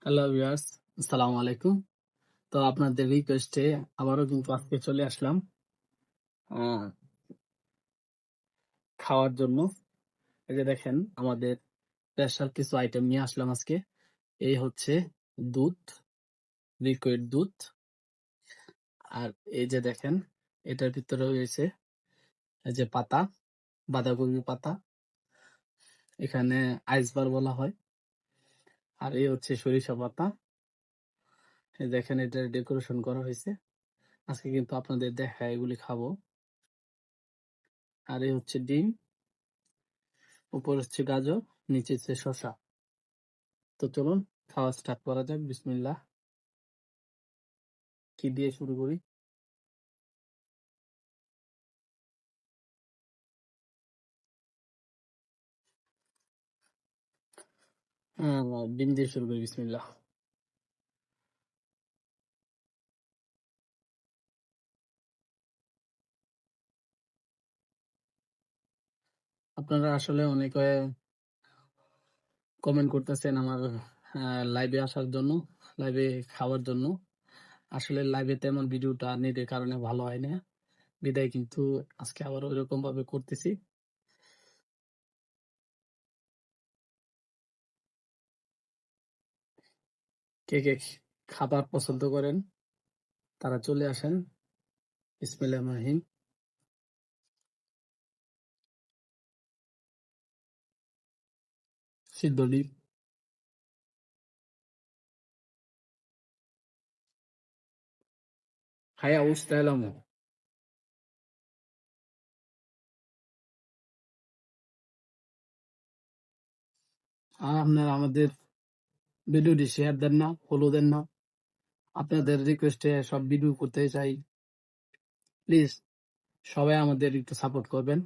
Hello viewers, আসসালামু আলাইকুম। তো আপনাদের রিকোয়েস্টে আবারও কিন্তু আজকে চলে আসলাম আহ, খাওয়ার জন্য। এই যে দেখেন আমাদের স্পেশাল কিছু আইটেম নিয়ে আসলাম আজকে। এই হচ্ছে দুধ, লিকুইড দুধ। আর এই যে দেখেন এটার ভিতরে রয়েছে এই যে পাতা, বাঁধাকপি পাতা, এখানে আইসবার বলা হয়। আর এই হচ্ছে সরিষা পাতা। এই দেখেন এটার ডেকোরেশন করা হয়েছে। আজকে কিন্তু আপনাদের দেখায় এগুলি খাবো। আর এই হচ্ছে ডিম, উপর হচ্ছে গাজর, নিচে হচ্ছে শসা। তো চলুন খাওয়া স্টার্ট করা যাক। বিসমিল্লাহ। কি দিয়ে শুরু করি? ডিম দিয়ে শুরু করি। বিসমিল্লাহ। আপনারা আসলে অনেকে কমেন্ট করতেছেন আমার লাইভে আসার জন্য, লাইভে খাওয়ার জন্য। আসলে লাইভে তেমন ভিডিওটা নেটের কারণে ভালো হয় না, বিদায় কিন্তু আজকে আবার ওইরকম ভাবে করতেছি। কে কে খাবার পছন্দ করেন তারা চলে আসেন। বিসমিল্লাহির রহমানির রহিম। সিদ্ধ ডিম, খায়া অবস্থা এলাম। আর আপনারা আমাদের ভিডিওটি শেয়ার দেন না, ফলো দেন না। আপনাদের রিকোয়েস্টে সব ভিডিও করতে চাই। প্লিজ সবাই আমাদের একটু সাপোর্ট করবেন।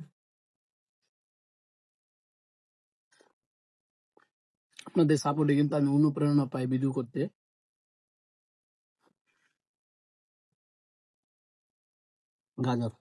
আপনাদের সাপোর্টে কিন্তু আমি অনুপ্রেরণা পাই ভিডিও করতে। গাজর,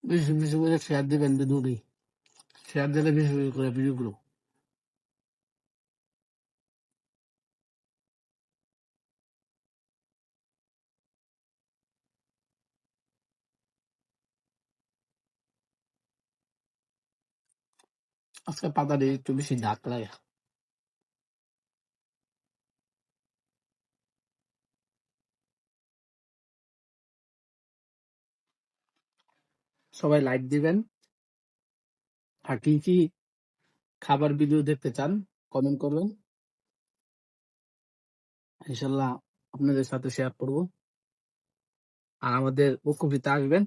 বেশি বেশি করে শেয়ার দিবেন ভিডিওটি। শেয়ার দিলে বেশি বেশি করে ভিডিওগুলো। আজকে পাতা দিয়ে একটু বেশি ঝাঁক লাগে। সবাই লাইক দিবেন। আর কি কি খাবার ভিডিও দেখতে চান কমেন্ট করবেন, ইনশাল্লাহ আপনাদের সাথে শেয়ার করব। আর আমাদের উপকৃত আসবেন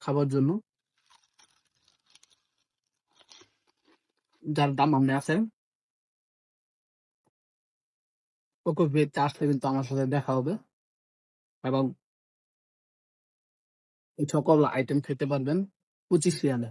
খাবার জন্য। যার দাম আপনি আছেন উপকৃত আসলে কিন্তু আমার সাথে দেখা হবে এবং এই সকল আইটেম খেতে পারবেন 25 রিয়ালে।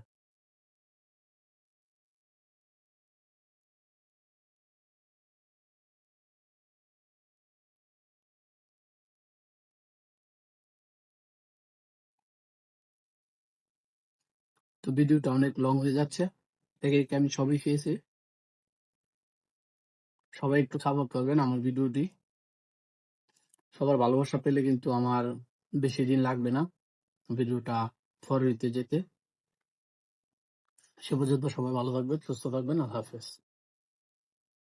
তো ভিডিওটা অনেক লং হয়ে যাচ্ছে, দেখে আমি সবই খেয়েছি। সবাই একটু সাপোর্ট করবেন আমার ভিডিওটি। সবার ভালোবাসা পেলে কিন্তু আমার বেশি দিন লাগবে না ভিডিওটা ফরওয়ার্ড যেতে। সে পর্যন্ত সবাই ভালো থাকবেন, সুস্থ থাকবেন। আল্লাহ হাফেজ।